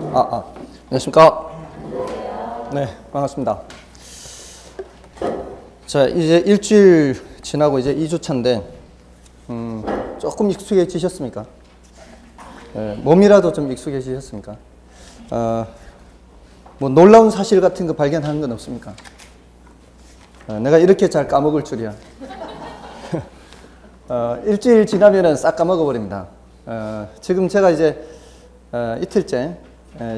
안녕하십니까. 네, 반갑습니다. 자, 이제 일주일 지나고 이제 2주차인데, 조금 익숙해지셨습니까? 몸이라도 좀 익숙해지셨습니까? 뭐 놀라운 사실 같은 거 발견하는 건 없습니까? 내가 이렇게 잘 까먹을 줄이야. 일주일 지나면은 싹 까먹어버립니다. 지금 제가 이제 이틀째,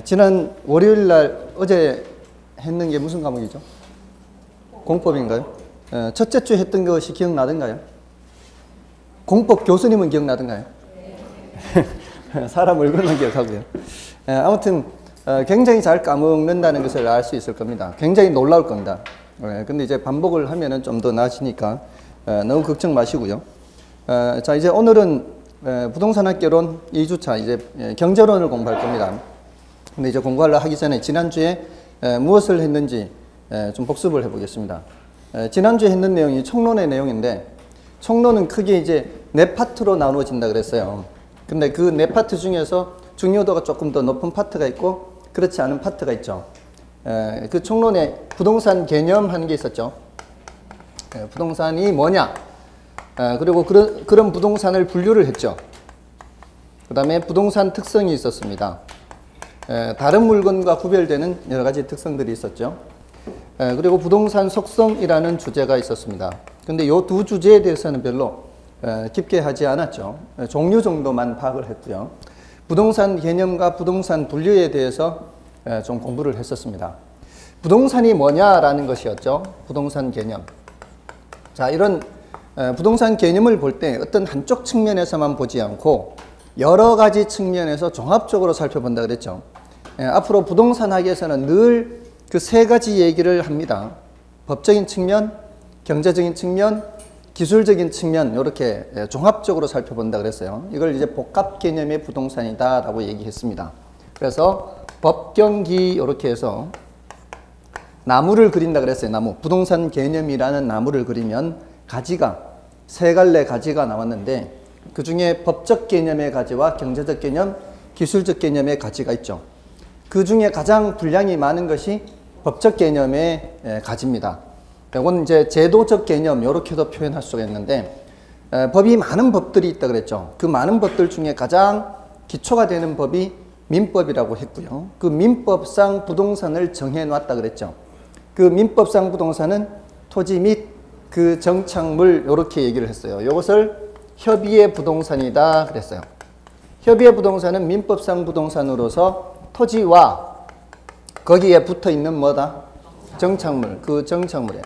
지난 월요일 날 어제 했는 게 무슨 과목이죠? 공법인가요? 첫째 주 했던 것이 기억나던가요? 공법 교수님은 기억나던가요? 사람 얼굴만 기억하고요. 아무튼 굉장히 잘 까먹는다는 것을 알 수 있을 겁니다. 굉장히 놀라울 겁니다. 근데 이제 반복을 하면은 좀 더 나아지니까 너무 걱정 마시고요. 자, 이제 오늘은 부동산학개론 2주차 이제 경제론을 공부할 겁니다. 근데 이제 공부하려 하기 전에 지난주에 무엇을 했는지 좀 복습을 해보겠습니다. 지난주에 했는 내용이 총론의 내용인데, 총론은 크게 이제 네 파트로 나누어진다 그랬어요. 근데 그 네 파트 중에서 중요도가 조금 더 높은 파트가 있고 그렇지 않은 파트가 있죠. 그 총론에 부동산 개념 하는 게 있었죠. 부동산이 뭐냐, 그리고 그런 부동산을 분류를 했죠. 그 다음에 부동산 특성이 있었습니다. 다른 물건과 구별되는 여러 가지 특성들이 있었죠. 그리고 부동산 속성이라는 주제가 있었습니다. 근데 이 두 주제에 대해서는 별로 깊게 하지 않았죠. 종류 정도만 파악을 했고요. 부동산 개념과 부동산 분류에 대해서 좀 공부를 했었습니다. 부동산이 뭐냐라는 것이었죠. 부동산 개념. 자, 이런 부동산 개념을 볼 때 어떤 한쪽 측면에서만 보지 않고 여러 가지 측면에서 종합적으로 살펴본다 그랬죠. 앞으로 부동산학에서는 늘 그 세 가지 얘기를 합니다. 법적인 측면, 경제적인 측면, 기술적인 측면, 이렇게 종합적으로 살펴본다 그랬어요. 이걸 이제 복합 개념의 부동산이다 라고 얘기했습니다. 그래서 법경기 이렇게 해서 나무를 그린다 그랬어요. 나무. 부동산 개념이라는 나무를 그리면 가지가, 세 갈래 가지가 나왔는데, 그 중에 법적 개념의 가지와 경제적 개념, 기술적 개념의 가지가 있죠. 그 중에 가장 분량이 많은 것이 법적 개념의 가지입니다. 이건 이제 제도적 개념, 이렇게도 표현할 수가 있는데, 법이 많은 법들이 있다 그랬죠. 그 많은 법들 중에 가장 기초가 되는 법이 민법이라고 했고요. 그 민법상 부동산을 정해놨다 그랬죠. 그 민법상 부동산은 토지 및 그 정착물, 이렇게 얘기를 했어요. 이것을 협의의 부동산이다 그랬어요. 협의의 부동산은 민법상 부동산으로서 토지와 거기에 붙어 있는 뭐다? 정착물. 그 정착물에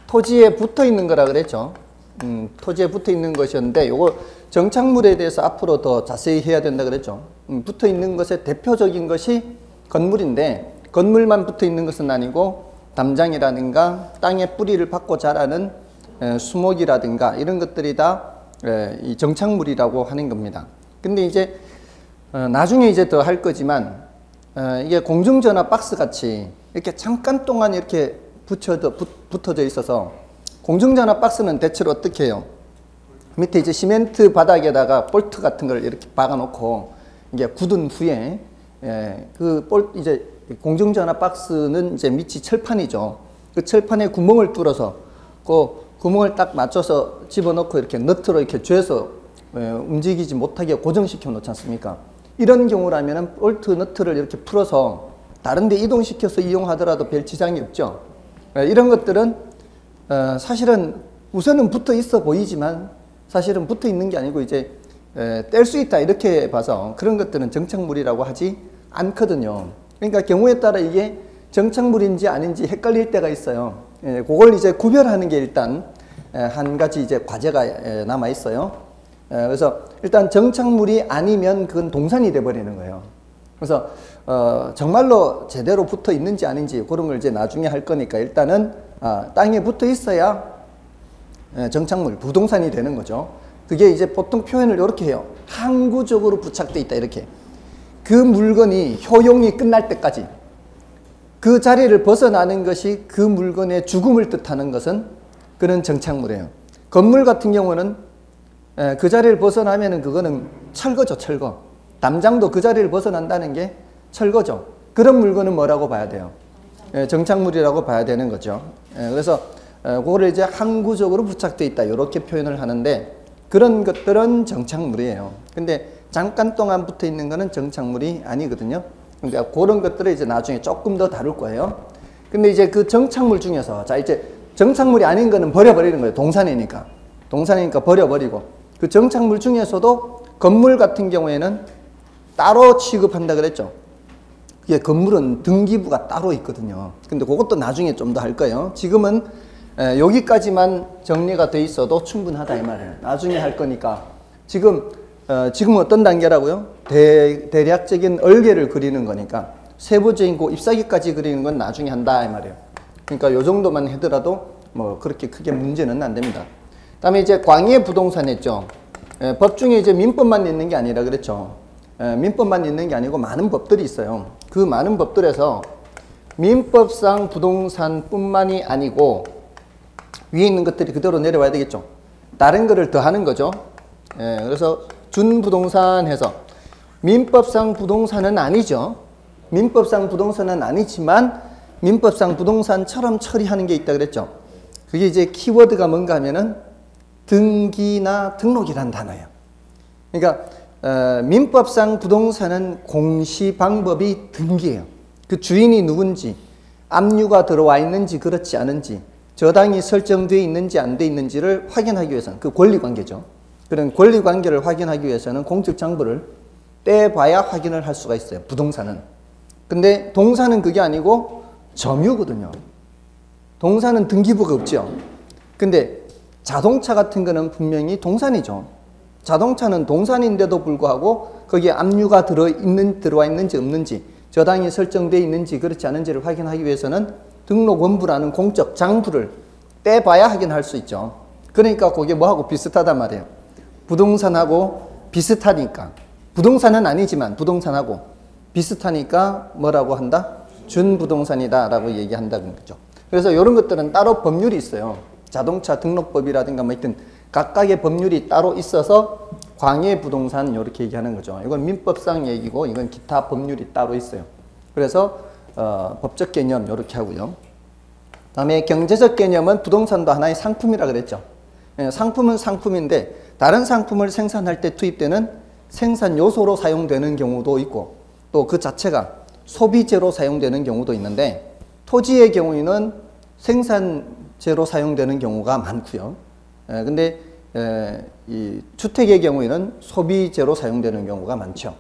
토지에 붙어 있는 거라 그랬죠. 토지에 붙어 있는 것이었는데, 요거 정착물에 대해서 앞으로 더 자세히 해야 된다 그랬죠. 붙어 있는 것의 대표적인 것이 건물인데, 건물만 붙어 있는 것은 아니고 담장이라든가 땅에 뿌리를 받고 자라는 수목이라든가 이런 것들이 다 이 정착물이라고 하는 겁니다. 근데 이제 나중에 이제 더 할 거지만, 이게 공중전화 박스 같이 이렇게 잠깐 동안 이렇게 붙어져 있어서, 공중전화 박스는 대체로 어떻게 해요? 밑에 이제 시멘트 바닥에다가 볼트 같은 걸 이렇게 박아 놓고 이게 굳은 후에, 이제 공중전화 박스는 이제 밑이 철판이죠. 그 철판에 구멍을 뚫어서 그 구멍을 딱 맞춰서 집어넣고 이렇게 너트로 이렇게 죄서 움직이지 못하게 고정시켜 놓지 않습니까? 이런 경우라면 볼트 너트를 이렇게 풀어서 다른 데 이동시켜서 이용하더라도 별 지장이 없죠. 이런 것들은 사실은 우선은 붙어 있어 보이지만 사실은 붙어 있는 게 아니고 이제 뗄 수 있다 이렇게 봐서 그런 것들은 정착물이라고 하지 않거든요. 그러니까 경우에 따라 이게 정착물인지 아닌지 헷갈릴 때가 있어요. 그걸 이제 구별하는 게 일단 한 가지 이제 과제가 남아 있어요. 그래서 일단 정착물이 아니면 그건 동산이 돼 버리는 거예요. 그래서 정말로 제대로 붙어 있는지 아닌지 그런 걸 이제 나중에 할 거니까 일단은 땅에 붙어 있어야 정착물, 부동산이 되는 거죠. 그게 이제 보통 표현을 이렇게 해요. 항구적으로 부착돼 있다 이렇게. 그 물건이 효용이 끝날 때까지 그 자리를 벗어나는 것이 그 물건의 죽음을 뜻하는 것은 그런 정착물이에요. 건물 같은 경우는 그 자리를 벗어나면은 그거는 철거죠, 철거. 담장도 그 자리를 벗어난다는 게 철거죠. 그런 물건은 뭐라고 봐야 돼요? 정착물이라고 봐야 되는 거죠. 그래서 그거를 이제 항구적으로 부착되어 있다 이렇게 표현을 하는데 그런 것들은 정착물이에요. 근데 잠깐 동안 붙어 있는 거는 정착물이 아니거든요. 그러니까 그런 것들을 이제 나중에 조금 더 다룰 거예요. 근데 이제 그 정착물 중에서 자 이제 정착물이 아닌 거는 버려버리는 거예요. 동산이니까. 동산이니까 버려버리고 그 정착물 중에서도 건물 같은 경우에는 따로 취급한다 그랬죠. 그게 건물은 등기부가 따로 있거든요. 근데 그것도 나중에 좀 더 할 거예요. 지금은 여기까지만 정리가 돼 있어도 충분하다 이 말이에요. 나중에 할 거니까 지금 어떤 단계라고요? 대략적인 얼개를 그리는 거니까 세부적인 그 잎사귀까지 그리는 건 나중에 한다 이 말이에요. 그러니까 요 정도만 하더라도 뭐 그렇게 크게 문제는 안 됩니다. 다음에 이제 광해 부동산 했죠. 법 중에 이제 민법만 있는 게 아니라 그랬죠. 민법만 있는 게 아니고 많은 법들이 있어요. 그 많은 법들에서 민법상 부동산뿐만이 아니고 위에 있는 것들이 그대로 내려와야 되겠죠. 다른 거를 더 하는 거죠. 그래서 준부동산 해서 민법상 부동산은 아니죠. 민법상 부동산은 아니지만 민법상 부동산처럼 처리하는 게 있다 그랬죠. 그게 이제 키워드가 뭔가 하면은 등기나 등록이라는 단어예요. 그러니까 민법상 부동산은 공시 방법이 등기예요. 그 주인이 누군지, 압류가 들어와 있는지 그렇지 않은지, 저당이 설정되어 있는지 안 돼 있는지를 확인하기 위해서는 그 권리관계죠. 그런 권리관계를 확인하기 위해서는 공적장부를 떼봐야 확인을 할 수가 있어요. 부동산은. 근데 동산은 그게 아니고 점유거든요. 동산은 등기부가 없죠. 근데 자동차 같은 거는 분명히 동산이죠. 자동차는 동산인데도 불구하고 거기에 압류가 들어와 있는지 없는지, 저당이 설정되어 있는지 그렇지 않은지를 확인하기 위해서는 등록원부라는 공적 장부를 떼봐야 확인할 수 있죠. 그러니까 그게 뭐하고 비슷하단 말이에요. 부동산하고 비슷하니까. 부동산은 아니지만 부동산하고 비슷하니까 뭐라고 한다? 준부동산이다 라고 얘기한다는 거죠. 그래서 이런 것들은 따로 법률이 있어요. 자동차 등록법이라든가 뭐 하여튼 각각의 법률이 따로 있어서 광해부동산 이렇게 얘기하는 거죠. 이건 민법상 얘기고 이건 기타 법률이 따로 있어요. 그래서 법적 개념 이렇게 하고요. 다음에 경제적 개념은 부동산도 하나의 상품이라 그랬죠. 상품은 상품인데 다른 상품을 생산할 때 투입되는 생산 요소로 사용되는 경우도 있고 또 그 자체가 소비재로 사용되는 경우도 있는데 토지의 경우에는 생산재로 사용되는 경우가 많고요. 근데 이 주택의 경우에는 소비재로 사용되는 경우가 많죠.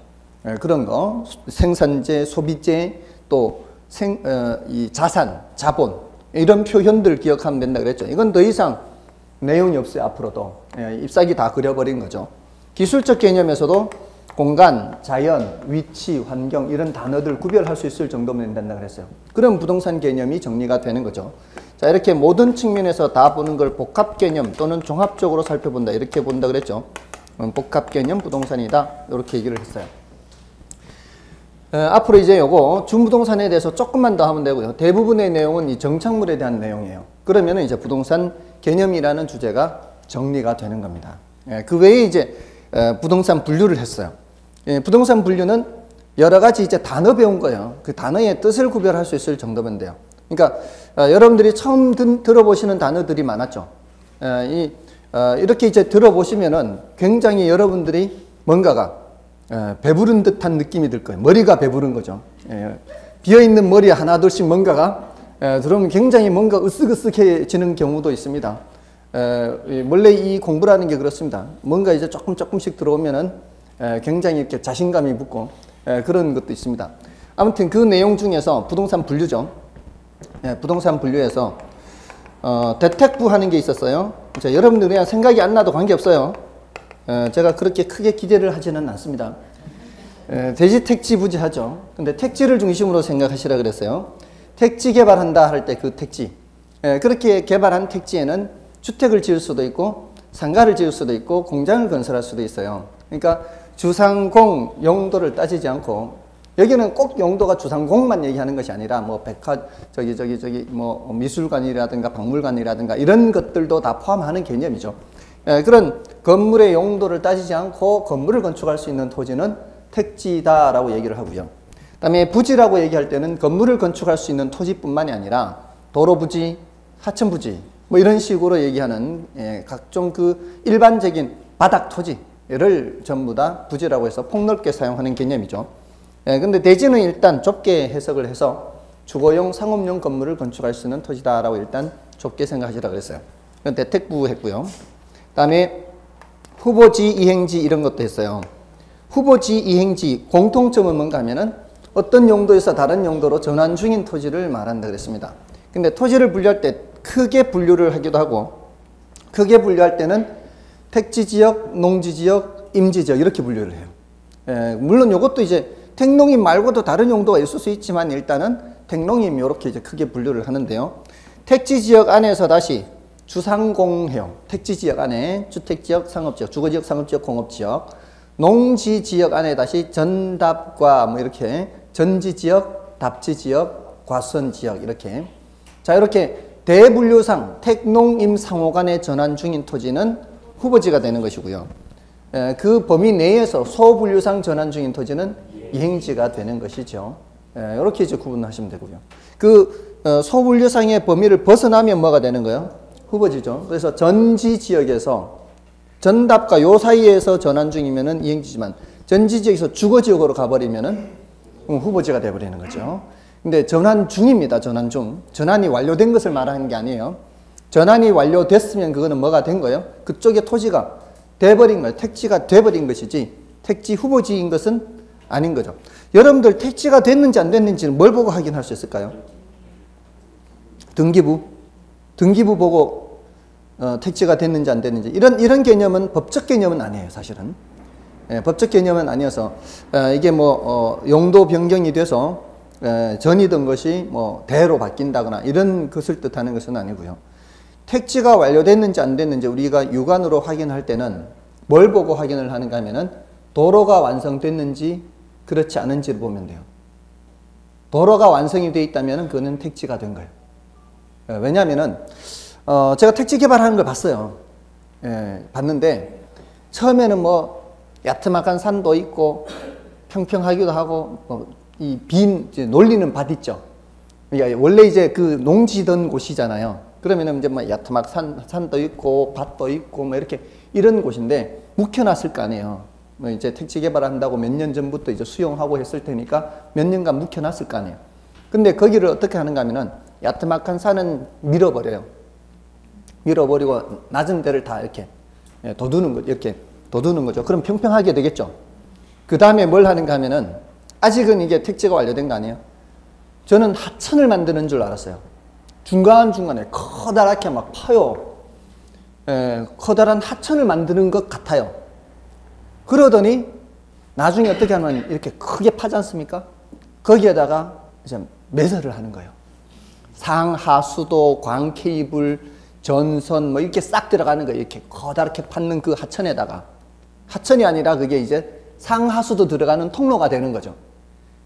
그런 거 생산재, 소비재, 또 이 자산, 자본 이런 표현들 기억하면 된다 그랬죠. 이건 더 이상 내용이 없어요. 앞으로도 잎사귀 다 그려버린 거죠. 기술적 개념에서도 공간, 자연, 위치, 환경 이런 단어들 구별할 수 있을 정도면 된다 그랬어요. 그럼 부동산 개념이 정리가 되는 거죠. 자, 이렇게 모든 측면에서 다 보는 걸 복합 개념 또는 종합적으로 살펴본다 이렇게 본다 그랬죠. 복합 개념 부동산이다 이렇게 얘기를 했어요. 앞으로 이제 요거 준부동산에 대해서 조금만 더 하면 되고요. 대부분의 내용은 이 정착물에 대한 내용이에요. 그러면은 이제 부동산 개념이라는 주제가 정리가 되는 겁니다. 그 외에 이제 부동산 분류를 했어요. 부동산 분류는 여러 가지 이제 단어 배운 거예요. 그 단어의 뜻을 구별할 수 있을 정도면 돼요. 그러니까 여러분들이 처음 들어보시는 단어들이 많았죠. 이렇게 이제 들어보시면은 굉장히 여러분들이 뭔가가 배부른 듯한 느낌이 들 거예요. 머리가 배부른 거죠. 비어있는 머리에 하나둘씩 뭔가가 들어오면 굉장히 뭔가 으쓱으쓱해지는 경우도 있습니다. 원래 이 공부라는 게 그렇습니다. 뭔가 이제 조금씩 들어오면은 굉장히 이렇게 자신감이 붙고 그런 것도 있습니다. 아무튼 그 내용 중에서 부동산 분류죠. 부동산 분류에서 대택부 하는 게 있었어요. 자, 여러분들 그냥 생각이 안 나도 관계없어요. 제가 그렇게 크게 기대를 하지는 않습니다. 대지 택지 부지하죠. 근데 택지를 중심으로 생각하시라 그랬어요. 택지 개발한다 할 때 그 택지. 그렇게 개발한 택지에는 주택을 지을 수도 있고 상가를 지을 수도 있고 공장을 건설할 수도 있어요. 그러니까 주상공 용도를 따지지 않고 여기는 꼭 용도가 주상공만 얘기하는 것이 아니라 뭐 뭐 미술관이라든가 박물관이라든가 이런 것들도 다 포함하는 개념이죠. 그런 건물의 용도를 따지지 않고 건물을 건축할 수 있는 토지는 택지다라고 얘기를 하고요. 그다음에 부지라고 얘기할 때는 건물을 건축할 수 있는 토지뿐만이 아니라 도로 부지, 하천 부지 뭐 이런 식으로 얘기하는 각종 그 일반적인 바닥 토지를 전부 다 부지라고 해서 폭넓게 사용하는 개념이죠. 근데 대지는 일단 좁게 해석을 해서 주거용, 상업용 건물을 건축할 수 있는 토지다라고 일단 좁게 생각하시라고 그랬어요. 그건 대택부 했고요. 그다음에 후보지, 이행지 이런 것도 했어요. 후보지, 이행지 공통점은 뭔가 하면은 어떤 용도에서 다른 용도로 전환 중인 토지를 말한다 그랬습니다. 근데 토지를 분류할 때 크게 분류를 하기도 하고, 크게 분류할 때는 택지지역, 농지지역, 임지지역 이렇게 분류를 해요. 물론 이것도 이제 택농임 말고도 다른 용도가 있을 수 있지만 일단은 택농임 이렇게 이제 크게 분류를 하는데요. 택지지역 안에서 다시 주상공해요. 택지지역 안에 주택지역, 상업지역, 주거지역, 상업지역, 공업지역, 농지지역 안에 다시 전답과 뭐 이렇게 전지지역, 답지지역, 과수원지역 이렇게. 자, 이렇게 대분류상 택농임 상호 간의 전환 중인 토지는 후보지가 되는 것이고요. 그 범위 내에서 소분류상 전환 중인 토지는 이행지가 되는 것이죠. 이렇게 이제 구분하시면 되고요. 그 소분류상의 범위를 벗어나면 뭐가 되는 거예요? 후보지죠. 그래서 전지지역에서 전답과 요 사이에서 전환 중이면은 이행지지만 전지지역에서 주거지역으로 가버리면은 후보지가 돼버리는 거죠. 근데 전환 중입니다. 전환 중. 전환이 완료된 것을 말하는 게 아니에요. 전환이 완료됐으면 그거는 뭐가 된 거예요? 그쪽에 토지가 돼버린 거예요. 택지가 돼버린 것이지 택지 후보지인 것은 아닌 거죠. 여러분들 택지가 됐는지 안 됐는지는 뭘 보고 확인할 수 있을까요? 등기부. 등기부 보고 택지가 됐는지 안 됐는지. 이런 개념은 법적 개념은 아니에요. 사실은. 법적 개념은 아니어서 이게 뭐 용도 변경이 돼서 전이던 것이 뭐 대로 바뀐다거나 이런 것을 뜻하는 것은 아니고요. 택지가 완료됐는지 안 됐는지 우리가 육안으로 확인할 때는 뭘 보고 확인을 하는가 하면은 도로가 완성됐는지 그렇지 않은지를 보면 돼요. 도로가 완성이 되어 있다면 그거는 택지가 된 거예요. 왜냐하면은 제가 택지 개발하는 걸 봤어요. 봤는데 처음에는 뭐 야트막한 산도 있고 평평하기도 하고 이 빈 놀리는 밭 있죠. 그러니까 원래 이제 그 농지던 곳이잖아요. 그러면은 이제 뭐 야트막 산도 있고 밭도 있고 뭐 이렇게 이런 곳인데 묵혀놨을 거 아니에요. 뭐 이제 택지 개발한다고 몇 년 전부터 이제 수용하고 했을 테니까 몇 년간 묵혀놨을 거 아니에요. 근데 거기를 어떻게 하는가 하면은 야트막한 산은 밀어버려요. 밀어버리고 낮은 데를 다 이렇게 둬두는 거죠. 이렇게 둬두는 거죠. 그럼 평평하게 되겠죠. 그 다음에 뭘 하는가 하면은 아직은 이게 택지가 완료된 거 아니에요. 저는 하천을 만드는 줄 알았어요. 중간중간에 커다랗게 막 파요. 커다란 하천을 만드는 것 같아요. 그러더니 나중에 어떻게 하면 이렇게 크게 파지 않습니까? 거기에다가 이제 매설을 하는 거예요. 상하수도, 광케이블, 전선 뭐 이렇게 싹 들어가는 거예요. 이렇게 커다랗게 팠는 그 하천에다가. 하천이 아니라 그게 이제 상하수도 들어가는 통로가 되는 거죠.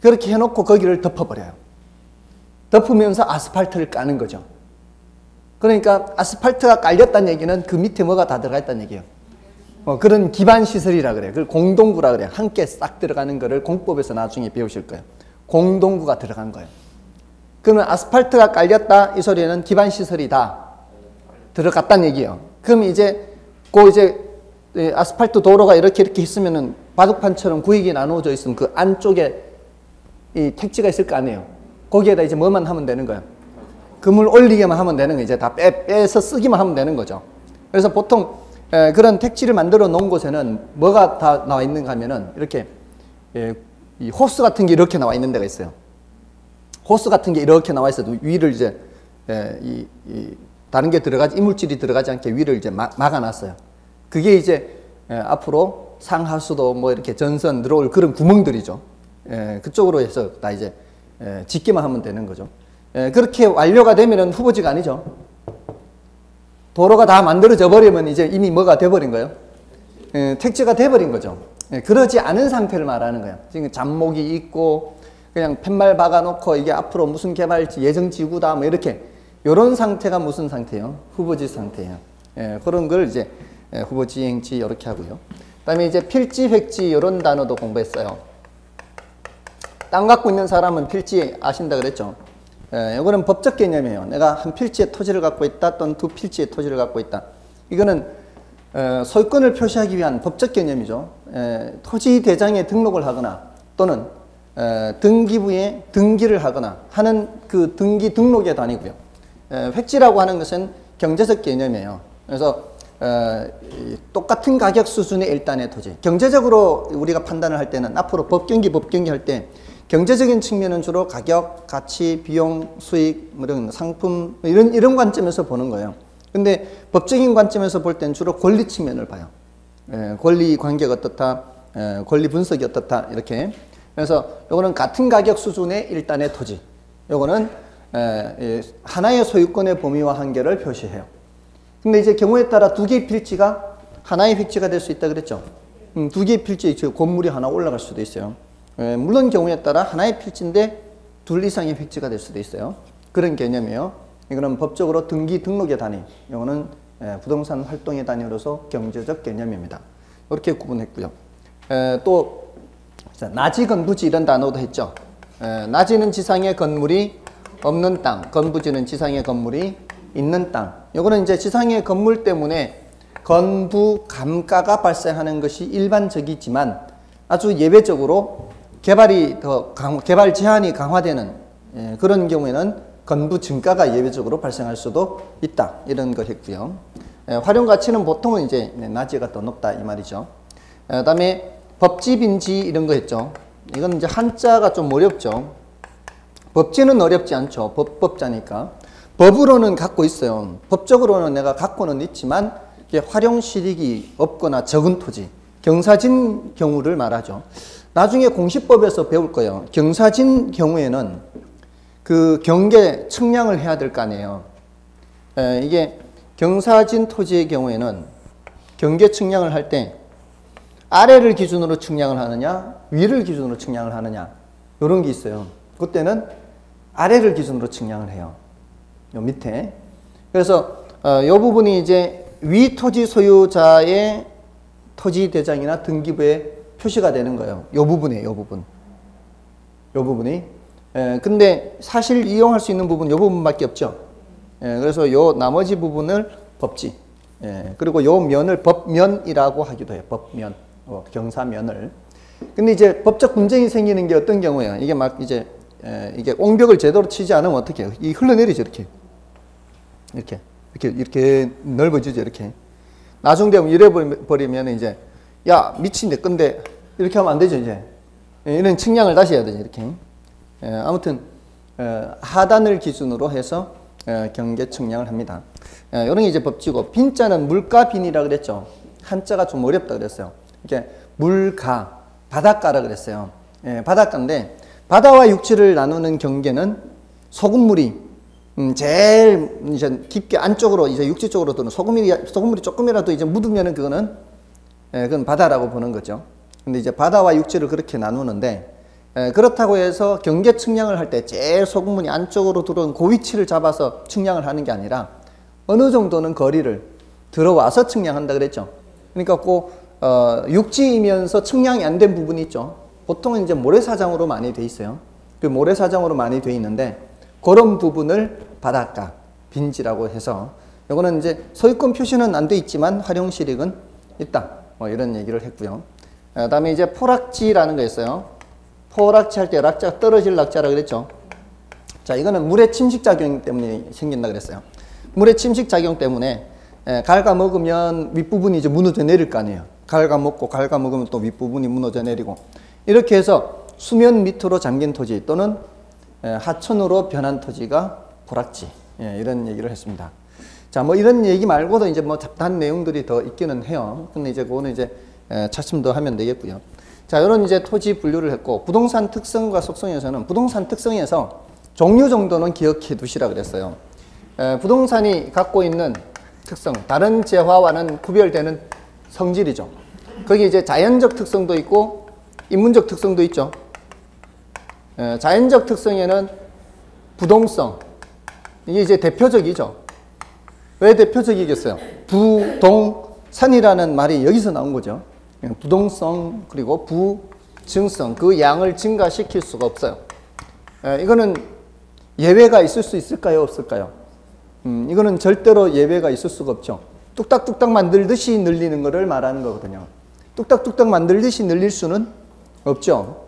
그렇게 해놓고 거기를 덮어버려요. 덮으면서 아스팔트를 까는 거죠. 그러니까 아스팔트가 깔렸다는 얘기는 그 밑에 뭐가 다 들어가 있다는 얘기예요. 그런 기반시설이라 그래요. 그걸 공동구라 그래요. 함께 싹 들어가는 거를 공법에서 나중에 배우실 거예요. 공동구가 들어간 거예요. 그러면 아스팔트가 깔렸다 이 소리는 기반시설이 다 들어갔다는 얘기예요. 그럼 이제 아스팔트 도로가 이렇게 있으면은 바둑판처럼 구획이 나누어져 있으면 그 안쪽에 이 택지가 있을 거 아니에요. 거기에다 이제 뭐만 하면 되는 거예요. 금을 올리기만 하면 되는 거예요. 이제 다 빼서 쓰기만 하면 되는 거죠. 그래서 보통 그런 택지를 만들어 놓은 곳에는 뭐가 다 나와 있는가 하면은 이렇게 이 호스 같은 게 이렇게 나와 있는 데가 있어요. 호스 같은 게 이렇게 나와 있어도 위를 이제 다른 게 들어가지 이물질이 들어가지 않게 위를 이제 막아놨어요. 그게 이제 앞으로 상하수도 뭐 이렇게 전선 들어올 그런 구멍들이죠. 그쪽으로 해서 다 이제 짓기만 하면 되는 거죠. 그렇게 완료가 되면은 후보지가 아니죠. 도로가 다 만들어져 버리면 이제 이미 뭐가 돼버린 거예요? 택지가 돼버린 거죠. 그러지 않은 상태를 말하는 거예요. 지금 잡목이 있고 그냥 팻말 박아놓고 이게 앞으로 무슨 개발지 예정지구다 뭐 이렇게 이런 상태가 무슨 상태예요? 후보지 상태예요. 그런 걸 이제 후보지, 이행지 이렇게 하고요. 그 다음에 이제 필지, 획지 이런 단어도 공부했어요. 땅 갖고 있는 사람은 필지 아신다 그랬죠. 이거는 법적 개념이에요. 내가 한 필지의 토지를 갖고 있다 또는 두 필지의 토지를 갖고 있다. 이거는 소유권을 표시하기 위한 법적 개념이죠. 토지 대장에 등록을 하거나 또는 등기부에 등기를 하거나 하는 그 등기 등록의 단위고요. 획지라고 하는 것은 경제적 개념이에요. 그래서 똑같은 가격 수준의 일단의 토지. 경제적으로 우리가 판단을 할 때는 앞으로 법경기 할 때 경제적인 측면은 주로 가격, 가치, 비용, 수익, 이런 상품 이런 관점에서 보는 거예요. 근데 법적인 관점에서 볼 땐 주로 권리 측면을 봐요. 권리 관계가 어떻다, 권리 분석이 어떻다 이렇게. 그래서 요거는 같은 가격 수준의 일단의 토지. 요거는 하나의 소유권의 범위와 한계를 표시해요. 근데 이제 경우에 따라 두 개의 필지가 하나의 획지가 될 수 있다 그랬죠. 두 개의 필지, 건물이 하나 올라갈 수도 있어요. 물론 경우에 따라 하나의 필지인데 둘 이상의 획지가 될 수도 있어요. 그런 개념이에요. 이거는 법적으로 등기 등록의 단위, 이거는 부동산 활동의 단위로서 경제적 개념입니다. 이렇게 구분했고요. 또 나지, 건부지 이런 단어도 했죠. 나지는 지상의 건물이 없는 땅, 건부지는 지상의 건물이 있는 땅. 이거는 이제 지상의 건물 때문에 건부 감가가 발생하는 것이 일반적이지만 아주 예외적으로 개발 제한이 강화되는 그런 경우에는 건부 증가가 예외적으로 발생할 수도 있다. 이런 걸 했고요. 활용 가치는 보통은 이제 나지가 더 높다 이 말이죠. 그다음에 법지, 빈지 이런 거 했죠. 이건 이제 한자가 좀 어렵죠. 법지는 어렵지 않죠. 법자니까. 법으로는 갖고 있어요. 법적으로는 내가 갖고는 있지만 활용 실익이 없거나 적은 토지, 경사진 경우를 말하죠. 나중에 공시법에서 배울 거예요. 경사진 경우에는 그 경계 측량을 해야 될 거 아니에요. 이게 경사진 토지의 경우에는 경계 측량을 할 때 아래를 기준으로 측량을 하느냐, 위를 기준으로 측량을 하느냐, 이런 게 있어요. 그때는 아래를 기준으로 측량을 해요. 요 밑에. 그래서 이 부분이 이제 위 토지 소유자의 토지 대장이나 등기부에 표시가 되는 거예요. 이 부분이에요. 이 부분. 이 부분이. 근데 사실 이용할 수 있는 부분 이 부분밖에 없죠. 그래서 요 나머지 부분을 법지. 그리고 요 면을 법면이라고 하기도 해요. 법면. 경사면을. 근데 이제 법적 분쟁이 생기는 게 어떤 경우예요? 이게 막 이제 이게 옹벽을 제대로 치지 않으면 어떻게 해요? 이 흘러내리죠. 이렇게 넓어지죠. 이렇게. 나중 되면 이래 버리면 이제 야 미친 내 건데 이렇게 하면 안 되죠. 이제 이런 측량을 다시 해야 되죠. 이렇게. 아무튼 하단을 기준으로 해서 경계 측량을 합니다. 이런 게 이제 법지고, 빈자는 물가 빈이라 그랬죠. 한자가 좀 어렵다 그랬어요. 이게 물가, 바닷가라 그랬어요. 바닷가인데 바다와 육지를 나누는 경계는 소금물이 제일 이제 깊게 안쪽으로 이제 육지 쪽으로 드는 소금물이 조금이라도 이제 묻으면은 그건 바다라고 보는 거죠. 근데 이제 바다와 육지를 그렇게 나누는데 그렇다고 해서 경계 측량을 할 때 제일 소금물이 안쪽으로 들어온 그 위치를 잡아서 측량을 하는 게 아니라 어느 정도는 거리를 들어와서 측량한다 그랬죠. 그러니까 육지이면서 측량이 안 된 부분이 있죠. 보통은 이제 모래사장으로 많이 돼 있어요. 그 모래사장으로 많이 돼 있는데 그런 부분을 바닷가, 빈지라고 해서 이거는 이제 소유권 표시는 안 돼 있지만 활용 실익은 있다. 뭐 이런 얘기를 했고요. 그다음에 이제 포락지라는 거 있어요. 포락지 할 때 락자가 떨어질 락자라 그랬죠. 자, 이거는 물의 침식 작용 때문에 생긴다 그랬어요. 물의 침식 작용 때문에 갉아먹으면 윗부분이 이제 무너져 내릴 거 아니에요. 갉아먹으면 또 윗부분이 무너져 내리고, 이렇게 해서 수면 밑으로 잠긴 토지 또는 하천으로 변한 토지가 포락지, 이런 얘기를 했습니다. 자, 뭐 이런 얘기 말고도 이제 뭐 잡다한 내용들이 더 있기는 해요. 근데 이제 그거는 이제 차츰 더 하면 되겠고요. 자, 이런 이제 토지 분류를 했고, 부동산 특성과 속성에서는 부동산 특성에서 종류 정도는 기억해 두시라 그랬어요. 부동산이 갖고 있는 특성, 다른 재화와는 구별되는 성질이죠. 거기 이제 자연적 특성도 있고 인문적 특성도 있죠. 자연적 특성에는 부동성, 이게 이제 대표적이죠. 왜 대표적이겠어요? 부동산이라는 말이 여기서 나온 거죠. 부동성, 그리고 증성, 그 양을 증가시킬 수가 없어요. 이거는 예외가 있을 수 있을까요? 없을까요? 이거는 절대로 예외가 있을 수가 없죠. 뚝딱뚝딱 만들듯이 늘리는 것을 말하는 거거든요. 뚝딱뚝딱 만들듯이 늘릴 수는 없죠.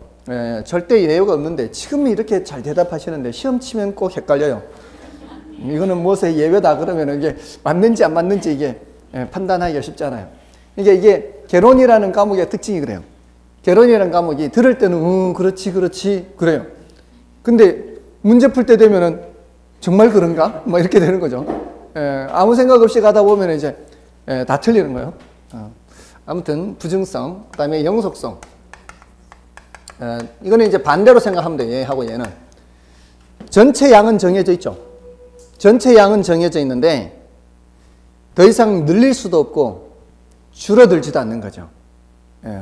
절대 예외가 없는데 지금 이렇게 잘 대답하시는데 시험 치면 꼭 헷갈려요. 이거는 무엇의 예외다 그러면 이게 맞는지 안 맞는지 이게 판단하기가 쉽잖아요. 이게 개론이라는 과목의 특징이 그래요. 개론이라는 과목이 들을 때는 그렇지 그래요. 근데 문제 풀 때 되면은 정말 그런가? 뭐 이렇게 되는 거죠. 아무 생각 없이 가다 보면 이제 다 틀리는 거예요. 아무튼 부증성, 그다음에 영속성. 이거는 이제 반대로 생각하면 돼요. 얘하고 얘는. 전체 양은 정해져 있죠. 전체 양은 정해져 있는데 더 이상 늘릴 수도 없고 줄어들지도 않는 거죠.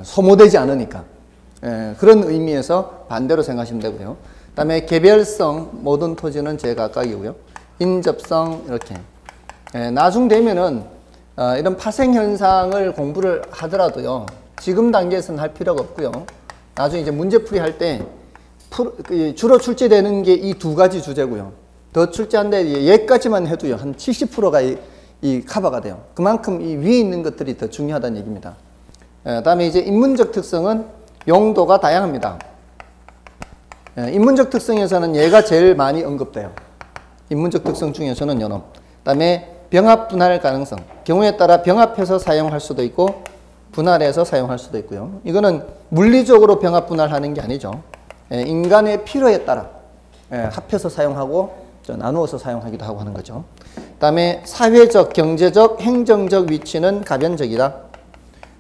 소모되지 않으니까. 그런 의미에서 반대로 생각하시면 되고요. 그 다음에 개별성, 모든 토지는 제각각이고요. 인접성, 이렇게. 나중 되면은 이런 파생현상을 공부를 하더라도요. 지금 단계에서는 할 필요가 없고요. 나중에 이제 문제풀이 할 때 주로 출제되는 게 이 두 가지 주제고요. 더 출제한데 얘까지만 해도요. 한 70%가 이 커버가 돼요. 그만큼 이 위에 있는 것들이 더 중요하다는 얘기입니다. 다음에 이제 인문적 특성은 용도가 다양합니다. 인문적 특성에서는 얘가 제일 많이 언급돼요. 인문적 특성 중에서는 요놈. 다음에 병합 분할 가능성. 경우에 따라 병합해서 사용할 수도 있고 분할해서 사용할 수도 있고요. 이거는 물리적으로 병합 분할하는 게 아니죠. 인간의 필요에 따라 합해서 사용하고 나누어서 사용하기도 하고 하는 거죠. 다음에 사회적, 경제적, 행정적 위치는 가변적이다.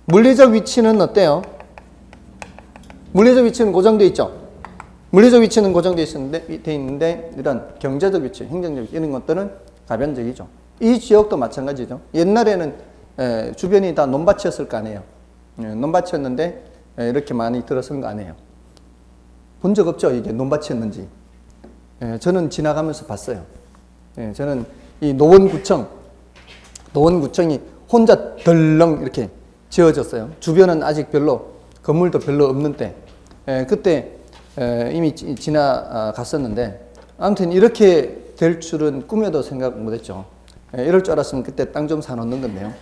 물리적 위치는 어때요? 물리적 위치는 고정되어 있죠. 물리적 위치는 고정되어 있는데 이런 경제적 위치, 행정적 위치 이런 것들은 가변적이죠. 이 지역도 마찬가지죠. 옛날에는 주변이 다 논밭이었을 거 아니에요. 논밭이었는데 이렇게 많이 들어선 거 아니에요. 본 적 없죠? 이게 논밭이었는지. 저는 지나가면서 봤어요. 저는 이 노원구청이 혼자 덜렁 이렇게 지어졌어요. 주변은 아직 건물도 별로 없는 때. 그때 이미 지나갔었는데 아무튼 이렇게 될 줄은 꿈에도 생각 못했죠. 이럴 줄 알았으면 그때 땅 좀 사놓는 건데요.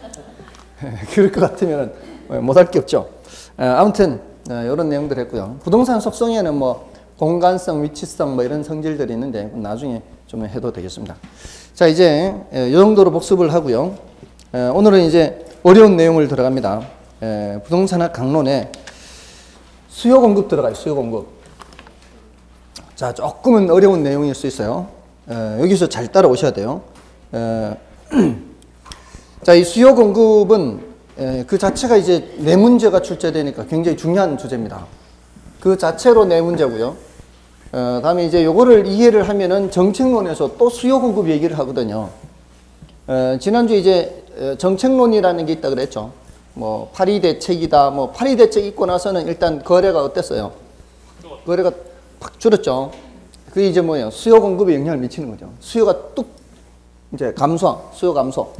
그럴 것 같으면 못할 게 없죠. 아무튼 이런 내용들 했고요. 부동산 속성에는 뭐 공간성, 위치성 뭐 이런 성질들이 있는데 나중에 좀 해도 되겠습니다. 자, 이제 이 정도로 복습을 하고요. 오늘은 이제 어려운 내용을 들어갑니다. 부동산학 강론에 수요 공급 들어가요. 수요 공급. 자, 조금은 어려운 내용일 수 있어요. 여기서 잘 따라오셔야 돼요. 자, 이 수요 공급은 그 자체가 이제 네 문제가 출제되니까 굉장히 중요한 주제입니다. 그 자체로 네 문제고요. 다음에 이제 요거를 이해를 하면은 정책론에서 또 수요 공급 얘기를 하거든요. 지난주에 이제 정책론이라는 게 있다 그랬죠. 뭐 파리 대책이다. 뭐 파리 대책 있고 나서는 일단 거래가 어땠어요? 거래가 팍 줄었죠. 그게 이제 뭐예요? 수요 공급에 영향을 미치는 거죠. 수요가 뚝 이제 수요 감소.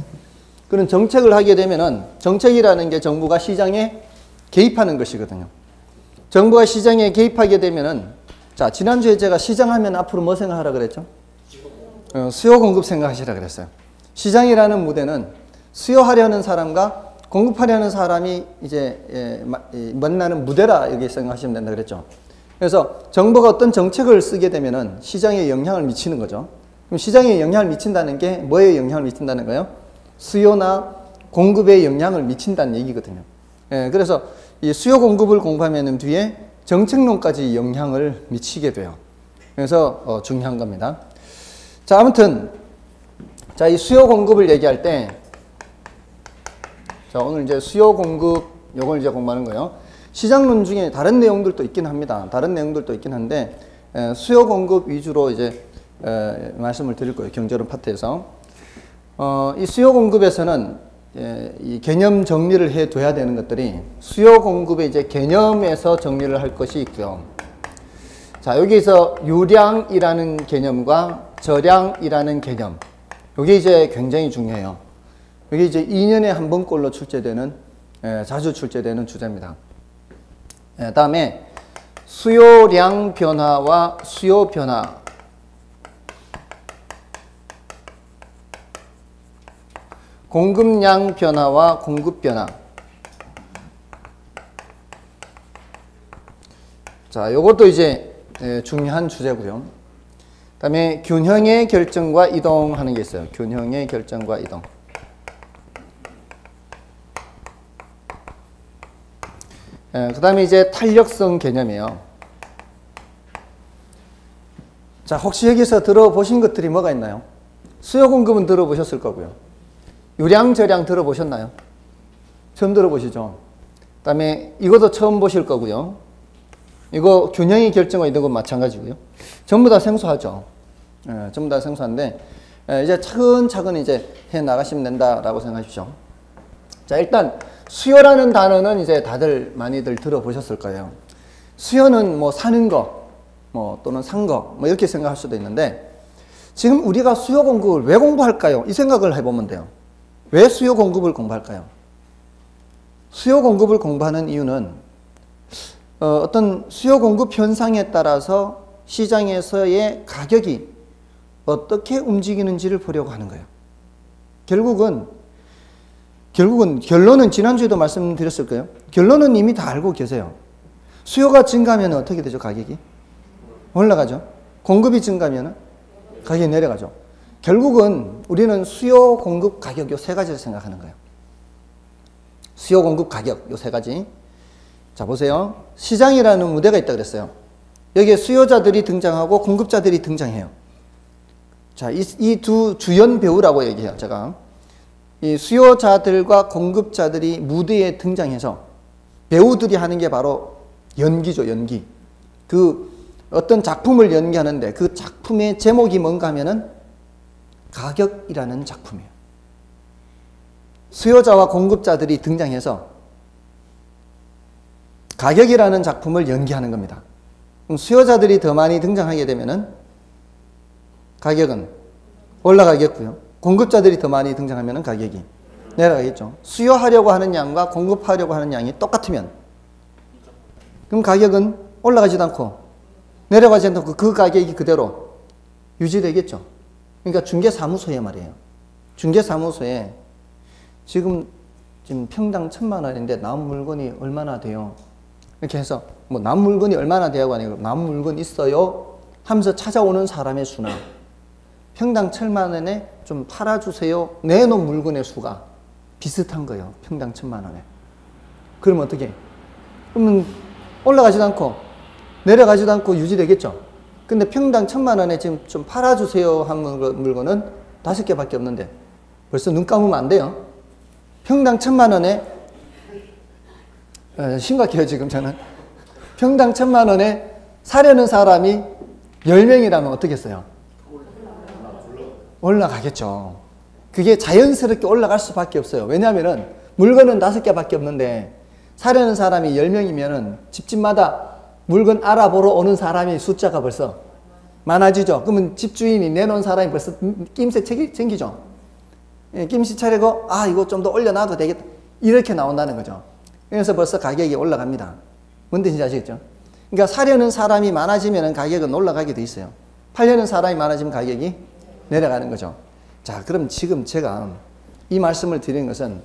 그런 정책을 하게 되면은 정책이라는 게 정부가 시장에 개입하는 것이거든요. 정부가 시장에 개입하게 되면은 자, 지난주에 제가 시장하면 앞으로 뭐 생각하라 그랬죠? 수요 공급 생각하시라 그랬어요. 시장이라는 무대는 수요하려는 사람과 공급하려는 사람이 이제 만나는 무대라 이렇게 생각하시면 된다 그랬죠. 그래서 정부가 어떤 정책을 쓰게 되면은 시장에 영향을 미치는 거죠. 그럼 시장에 영향을 미친다는 게 뭐에 영향을 미친다는 거예요? 수요나 공급에 영향을 미친다는 얘기거든요. 그래서 이 수요 공급을 공부하면 뒤에 정책론까지 영향을 미치게 돼요. 그래서 중요한 겁니다. 자, 아무튼 자, 이 수요 공급을 얘기할 때 자, 오늘 이제 수요 공급 요걸 이제 공부하는 거예요. 시장론 중에 다른 내용들도 있긴 합니다. 다른 내용들도 있긴 한데 수요 공급 위주로 이제 말씀을 드릴 거예요. 경제론 파트에서. 이 수요 공급에서는 이 개념 정리를 해 둬야 되는 것들이 수요 공급의 이제 개념에서 정리를 할 것이 있고요. 자, 여기서 유량이라는 개념과 저량이라는 개념. 이게 이제 굉장히 중요해요. 이게 이제 2년에 한 번꼴로 출제되는 자주 출제되는 주제입니다. 다음에 수요량 변화와 수요 변화. 공급량 변화와 공급 변화. 자, 요것도 이제 중요한 주제고요. 그다음에 균형의 결정과 이동하는 게 있어요. 균형의 결정과 이동. 그다음에 이제 탄력성 개념이에요. 자, 혹시 여기서 들어보신 것들이 뭐가 있나요? 수요 공급은 들어보셨을 거고요. 유량 저량 들어보셨나요? 처음 들어보시죠? 그다음에 이것도 처음 보실 거고요. 이거 균형의 결정과 이동은 마찬가지고요. 전부 다 생소하죠. 전부 다 생소한데 이제 차근차근 이제 해 나가시면 된다라고 생각하십시오. 자, 일단 수요라는 단어는 이제 다들 많이들 들어보셨을 거예요. 수요는 뭐 사는 거, 뭐 또는 산 거, 뭐 이렇게 생각할 수도 있는데 지금 우리가 수요 공급을 왜 공부할까요? 이 생각을 해보면 돼요. 왜 수요 공급을 공부할까요? 수요 공급을 공부하는 이유는 어떤 수요 공급 현상에 따라서 시장에서의 가격이 어떻게 움직이는지를 보려고 하는 거예요. 결국은 결론은 지난주에도 말씀드렸을 거예요. 결론은 이미 다 알고 계세요. 수요가 증가하면 어떻게 되죠? 가격이 올라가죠. 공급이 증가하면 가격이 내려가죠. 결국은 우리는 수요, 공급, 가격 요 세 가지를 생각하는 거예요. 수요, 공급, 가격 요 세 가지. 자, 보세요. 시장이라는 무대가 있다 그랬어요. 여기에 수요자들이 등장하고 공급자들이 등장해요. 자, 이 두 주연 배우라고 얘기해요. 제가 이 수요자들과 공급자들이 무대에 등장해서 배우들이 하는 게 바로 연기죠. 연기. 그 어떤 작품을 연기하는데 그 작품의 제목이 뭔가 하면은 가격이라는 작품이에요. 수요자와 공급자들이 등장해서 가격이라는 작품을 연기하는 겁니다. 그럼 수요자들이 더 많이 등장하게 되면은 가격은 올라가겠고요. 공급자들이 더 많이 등장하면은 가격이 내려가겠죠. 수요하려고 하는 양과 공급하려고 하는 양이 똑같으면 그럼 가격은 올라가지도 않고 내려가지 않고 그 가격이 그대로 유지되겠죠. 그러니까 중개사무소에 말이에요. 중개사무소에 지금 평당 1,000만 원인데 남은 물건이 얼마나 돼요? 이렇게 해서 뭐 남은 물건이 얼마나 돼요가 아니고 남은 물건 있어요? 하면서 찾아오는 사람의 수나 평당 1,000만 원에 좀 팔아주세요. 내놓은 물건의 수가 비슷한 거예요. 평당 1,000만 원에. 그러면 어떻게? 그러면 올라가지도 않고 내려가지도 않고 유지되겠죠. 근데 평당 1,000만 원에 지금 좀 팔아주세요 한 물건은 5개밖에 없는데 벌써 눈 감으면 안 돼요. 평당 1,000만 원에 심각해요 지금 저는. 평당 1,000만 원에 사려는 사람이 10명이라면 어떻겠어요? 올라가겠죠. 그게 자연스럽게 올라갈 수밖에 없어요. 왜냐하면 물건은 5개밖에 없는데 사려는 사람이 10명이면 집집마다 물건 알아보러 오는 사람이 숫자가 벌써 많아지죠. 그러면 집주인이 내놓은 사람이 벌써 낌새 생기죠. 낌새 차리고 아 이거 좀 더 올려놔도 되겠다. 이렇게 나온다는 거죠. 그래서 벌써 가격이 올라갑니다. 뭔 뜻인지 아시겠죠? 그러니까 사려는 사람이 많아지면 가격은 올라가게 돼 있어요. 팔려는 사람이 많아지면 가격이 내려가는 거죠. 자, 그럼 지금 제가 이 말씀을 드리는 것은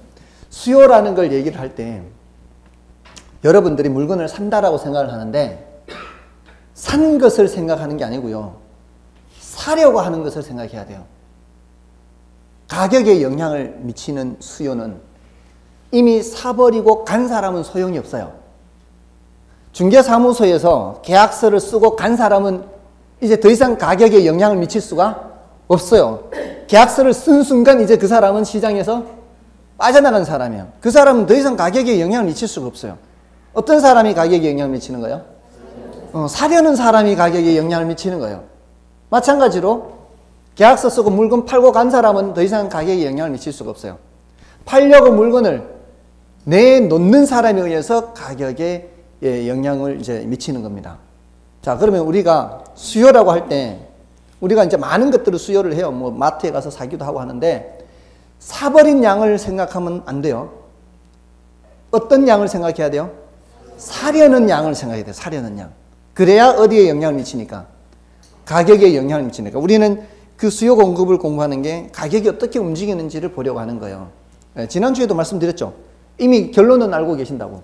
수요라는 걸 얘기를 할 때 여러분들이 물건을 산다라고 생각을 하는데 산 것을 생각하는 게 아니고요. 사려고 하는 것을 생각해야 돼요. 가격에 영향을 미치는 수요는 이미 사버리고 간 사람은 소용이 없어요. 중개사무소에서 계약서를 쓰고 간 사람은 이제 더 이상 가격에 영향을 미칠 수가 없어요. 계약서를 쓴 순간 이제 그 사람은 시장에서 빠져나간 사람이에요. 그 사람은 더 이상 가격에 영향을 미칠 수가 없어요. 어떤 사람이 가격에 영향을 미치는 거예요? 사려는 사람이 가격에 영향을 미치는 거예요. 마찬가지로 계약서 쓰고 물건 팔고 간 사람은 더 이상 가격에 영향을 미칠 수가 없어요. 팔려고 물건을 내놓는 사람에 의해서 가격에 영향을 이제 미치는 겁니다. 자, 그러면 우리가 수요라고 할 때 우리가 이제 많은 것들을 수요를 해요. 뭐 마트에 가서 사기도 하고 하는데 사버린 양을 생각하면 안 돼요. 어떤 양을 생각해야 돼요? 사려는 양을 생각해야 돼요. 사려는 양. 그래야 어디에 영향을 미치니까? 가격에 영향을 미치니까. 우리는 그 수요 공급을 공부하는 게 가격이 어떻게 움직이는지를 보려고 하는 거예요. 지난주에도 말씀드렸죠. 이미 결론은 알고 계신다고.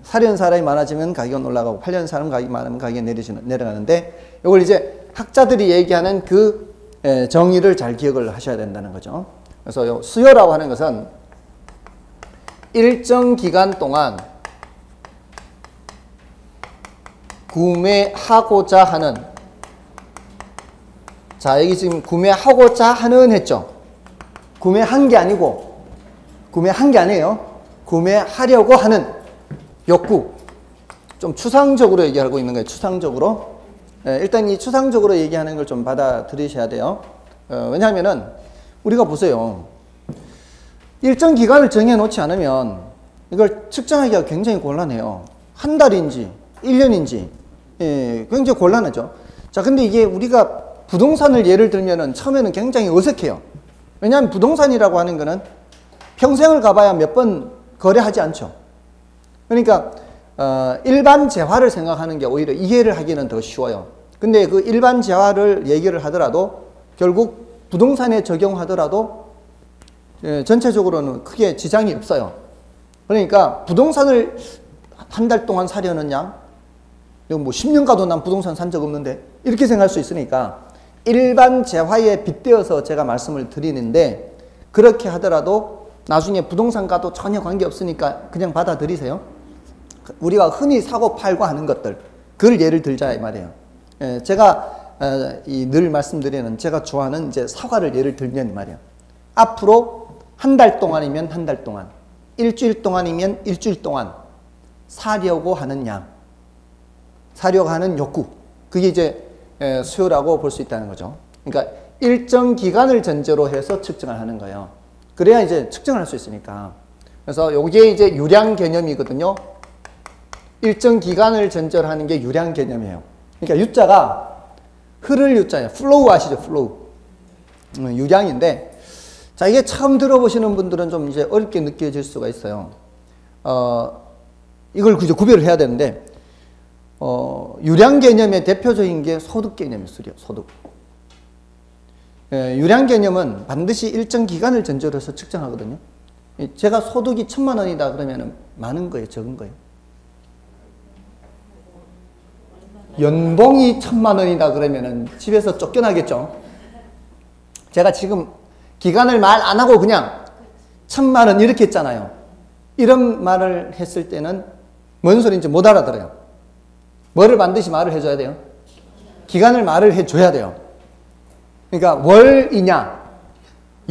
사려는 사람이 많아지면 가격은 올라가고 팔려는 사람 가격이 많으면 가격이 내려가는데 이걸 이제 학자들이 얘기하는 그 정의를 잘 기억을 하셔야 된다는 거죠. 그래서 수요라고 하는 것은 일정 기간 동안 구매하고자 하는, 자 여기 지금 구매하고자 하는 했죠. 구매한 게 아니고, 구매한 게 아니에요. 구매하려고 하는 욕구. 좀 추상적으로 얘기하고 있는 거예요. 추상적으로. 일단 이 추상적으로 얘기하는 걸 좀 받아들이셔야 돼요. 왜냐하면은 우리가 보세요. 일정 기간을 정해놓지 않으면 이걸 측정하기가 굉장히 곤란해요. 한 달인지 1년인지 굉장히 곤란하죠. 자, 근데 이게 우리가 부동산을 예를 들면은 처음에는 굉장히 어색해요. 왜냐하면 부동산이라고 하는 거는 평생을 가봐야 몇 번 거래하지 않죠. 그러니까 일반 재화를 생각하는 게 오히려 이해를 하기는 더 쉬워요. 근데 그 일반 재화를 얘기를 하더라도 결국 부동산에 적용하더라도 전체적으로는 크게 지장이 없어요. 그러니까 부동산을 한 달 동안 사려는 양, 뭐 10년 가도 난 부동산 산 적 없는데 이렇게 생각할 수 있으니까 일반 재화에 빗대어서 제가 말씀을 드리는데, 그렇게 하더라도 나중에 부동산과도 전혀 관계없으니까 그냥 받아들이세요. 우리가 흔히 사고 팔고 하는 것들, 그걸 예를 들자 이 말이에요. 제가 늘 말씀드리는, 제가 좋아하는 이제 사과를 예를 들면 이 말이에요. 앞으로 한 달 동안이면 한 달 동안, 일주일 동안이면 일주일 동안 사려고 하는 양, 사려고 하는 욕구, 그게 이제 수요라고 볼 수 있다는 거죠. 그러니까 일정 기간을 전제로 해서 측정을 하는 거예요. 그래야 이제 측정을 할 수 있으니까. 그래서 요게 이제 유량 개념이거든요. 일정 기간을 전제로 하는 게 유량 개념이에요. 그러니까 유자가 흐를 유자예요. 플로우 아시죠? 플로우. 유량인데, 자, 이게 처음 들어보시는 분들은 좀 이제 어렵게 느껴질 수가 있어요. 이걸 그저 구별을 해야 되는데, 유량 개념의 대표적인 게 소득 개념이에요. 소득. 유량 개념은 반드시 일정 기간을 전제로 해서 측정하거든요. 제가 소득이 1,000만 원이다 그러면 많은 거예요? 적은 거예요? 연봉이 1,000만 원이다 그러면 집에서 쫓겨나겠죠. 제가 지금 기간을 말 안 하고 그냥 1,000만 원 이렇게 했잖아요. 이런 말을 했을 때는 뭔 소리인지 못 알아들어요. 뭐를 반드시 말을 해줘야 돼요? 기간을 말을 해줘야 돼요. 그러니까 월이냐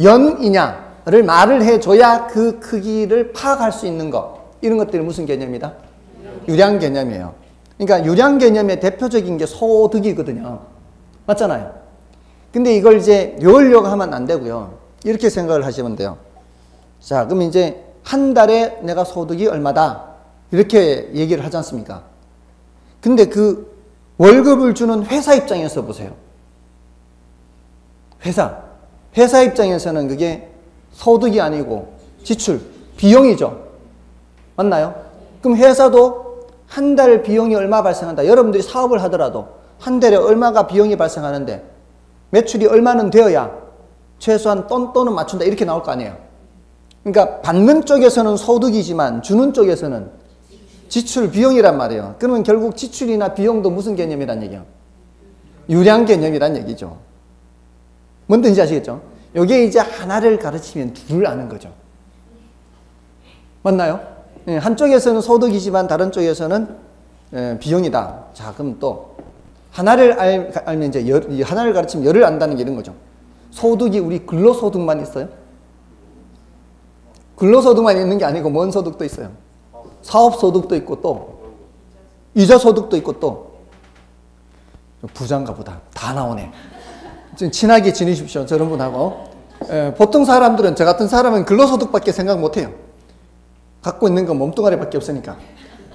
연이냐를 말을 해줘야 그 크기를 파악할 수 있는 것, 이런 것들이 무슨 개념이다? 유량 개념이에요. 그러니까 유량 개념의 대표적인 게 소득이거든요. 맞잖아요. 근데 이걸 이제 외우려고 하면 안 되고요. 이렇게 생각을 하시면 돼요. 자, 그럼 이제 한 달에 내가 소득이 얼마다 이렇게 얘기를 하지 않습니까? 근데 그 월급을 주는 회사 입장에서 보세요. 회사 입장에서는 그게 소득이 아니고 지출, 비용이죠. 맞나요? 그럼 회사도 한 달 비용이 얼마 발생한다. 여러분들이 사업을 하더라도 한 달에 얼마가 비용이 발생하는데 매출이 얼마는 되어야 최소한 똔똔은 맞춘다, 이렇게 나올 거 아니에요. 그러니까 받는 쪽에서는 소득이지만 주는 쪽에서는 지출, 비용이란 말이에요. 그러면 결국 지출이나 비용도 무슨 개념이란 얘기예요? 유량 개념이란 얘기죠. 뭔든지 아시겠죠? 이게 이제 하나를 가르치면 둘을 아는 거죠. 맞나요? 한쪽에서는 소득이지만 다른 쪽에서는 비용이다. 자, 그럼 또 하나를 알면 이제 하나를 가르치면 열을 안다는 게 이런 거죠. 소득이 우리 근로소득만 있어요? 근로소득만 있는 게 아니고 뭔 소득도 있어요? 사업소득도 있고 또 이자소득도 있고 또 부자인가 보다. 다 나오네. 좀 친하게 지내십시오. 저런 분하고. 보통 사람들은, 저 같은 사람은 근로소득밖에 생각 못해요. 갖고 있는 건 몸뚱아리밖에 없으니까.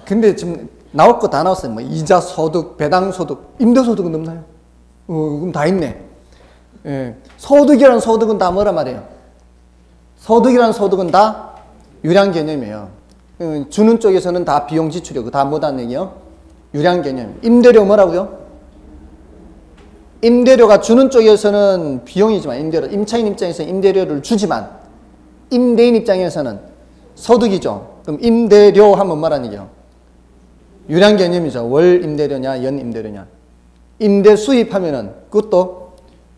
근데 지금 나올 거 다 나왔어요. 뭐 이자소득, 배당소득, 임대소득은 없나요? 그럼 다 있네. 소득이라는 소득은 다 뭐란 말이에요? 소득이라는 소득은 다 유량 개념이에요. 주는 쪽에서는 다 비용 지출이고 다 뭐다는 얘기요? 유량 개념. 임대료 뭐라고요? 임대료가 주는 쪽에서는 비용이지만 임차인 입장에서는 임대료를 주지만 임대인 입장에서는 소득이죠. 그럼 임대료 하면 뭐라는 얘기예요? 유량 개념이죠. 월 임대료냐 연 임대료냐. 임대 수입하면은 그것도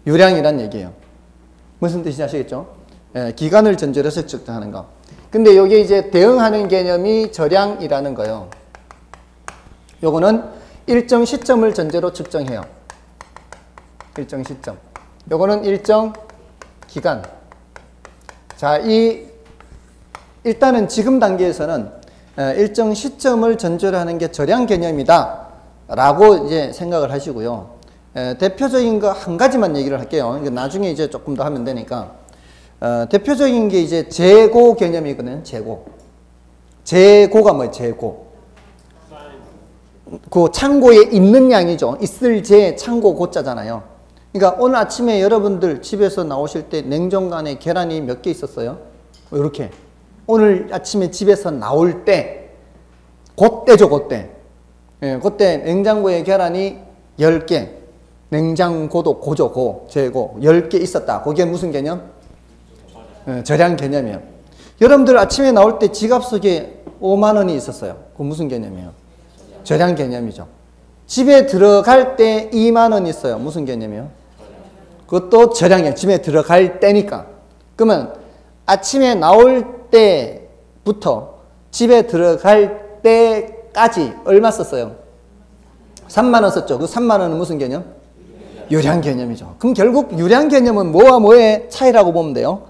유량이란 얘기예요. 무슨 뜻인지 아시겠죠? 예, 기간을 전제로 해서 측정하는 거. 근데 여기에 이제 대응하는 개념이 절량이라는 거예요. 요거는 일정 시점을 전제로 측정해요. 일정 시점. 요거는 일정 기간. 자, 일단은 지금 단계에서는 일정 시점을 전제로 하는 게 절량 개념이다 라고 이제 생각을 하시고요. 대표적인 거 한 가지만 얘기를 할게요. 나중에 이제 조금 더 하면 되니까. 대표적인 게 이제 재고 개념이거든요. 재고가 뭐예요? 재고. 그 창고에 있는 양이죠. 있을 재 창고 고자잖아요. 그러니까 오늘 아침에 여러분들 집에서 나오실 때 냉장고 안에 계란이 몇 개 있었어요? 이렇게. 오늘 아침에 집에서 나올 때, 그때죠, 그때. 예, 그때 냉장고에 계란이 10개. 냉장고도 고죠, 재고. 10개 있었다. 그게 무슨 개념? 예, 절량 개념이에요. 여러분들 아침에 나올 때 지갑 속에 5만 원이 있었어요. 그 무슨 개념이에요? 절량 개념이죠. 집에 들어갈 때 2만 원 있어요. 무슨 개념이에요? 그것도 절량이에요. 집에 들어갈 때니까. 그러면 아침에 나올 때부터 집에 들어갈 때까지 얼마 썼어요? 3만 원 썼죠. 그 3만 원은 무슨 개념? 유량 개념이죠. 그럼 결국 유량 개념은 뭐와 뭐의 차이라고 보면 돼요?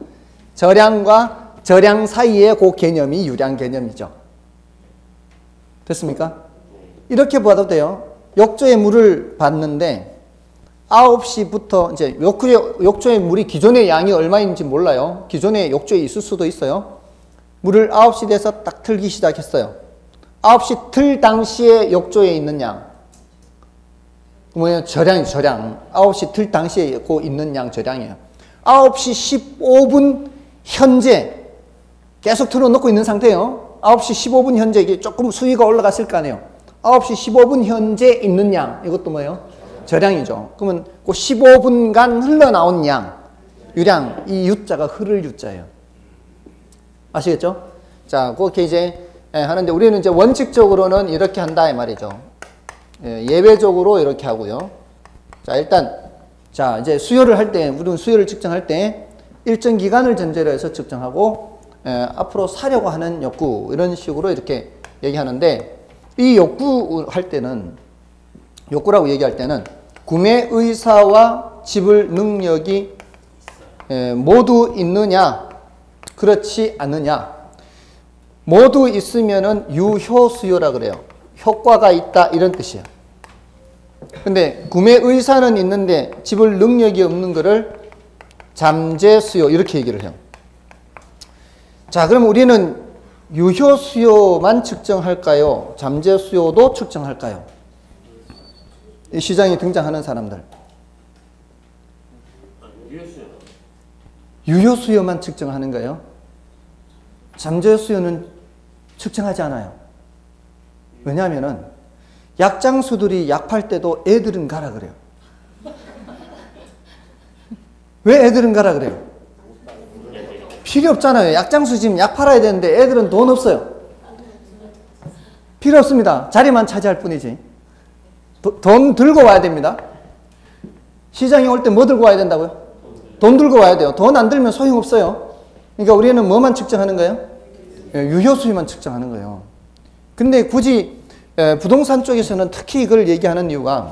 절량과 절량 사이의 그 개념이 유량 개념이죠. 됐습니까? 이렇게 봐도 돼요. 욕조에 물을 받는데 9시부터 이제 욕조에 물이 기존의 양이 얼마인지 몰라요. 기존에 욕조에 있을 수도 있어요. 물을 9시 돼서 딱 틀기 시작했어요. 9시 틀 당시에 욕조에 있는 양. 뭐예요? 절량이죠, 절량. 9시 틀 당시에 있는 양 절량이에요. 9시 15분 현재 계속 틀어놓고 있는 상태예요. 9시 15분 현재 이게 조금 수위가 올라갔을 거 아니에요. 9시 15분 현재 있는 양. 이것도 뭐예요? 절량이죠. 그러면 그 15분간 흘러나온 양, 유량, 이 유자가 흐를 유자예요. 아시겠죠? 자, 그렇게 이제 하는데 우리는 이제 원칙적으로는 이렇게 한다 이 말이죠. 예외적으로 이렇게 하고요. 자, 일단 자, 이제 수요를 할 때, 우리는 수요를 측정할 때 일정 기간을 전제로 해서 측정하고 앞으로 사려고 하는 욕구 이런 식으로 이렇게 얘기하는데 이 욕구 할 때는 욕구라고 얘기할 때는 구매 의사와 지불 능력이 모두 있느냐 그렇지 않느냐. 모두 있으면은 유효 수요라 그래요. 효과가 있다 이런 뜻이에요. 근데 구매 의사는 있는데 지불 능력이 없는 거를 잠재 수요 이렇게 얘기를 해요. 자, 그럼 우리는 유효 수요만 측정할까요? 잠재 수요도 측정할까요? 이 시장에 등장하는 사람들. 유효 수요만 측정하는 거예요. 잠재 수요는 측정하지 않아요. 왜냐하면은 약장수들이 약 팔 때도 애들은 가라 그래요. 왜 애들은 가라 그래요? 필요 없잖아요. 약장수 지금 약 팔아야 되는데 애들은 돈 없어요. 필요 없습니다. 자리만 차지할 뿐이지. 돈 들고 와야 됩니다. 시장에 올 때 뭐 들고 와야 된다고요? 돈 들고 와야 돼요. 돈 안 들면 소용없어요. 그러니까 우리는 뭐만 측정하는 거예요? 유효 수요만 측정하는 거예요. 근데 굳이 부동산 쪽에서는 특히 이걸 얘기하는 이유가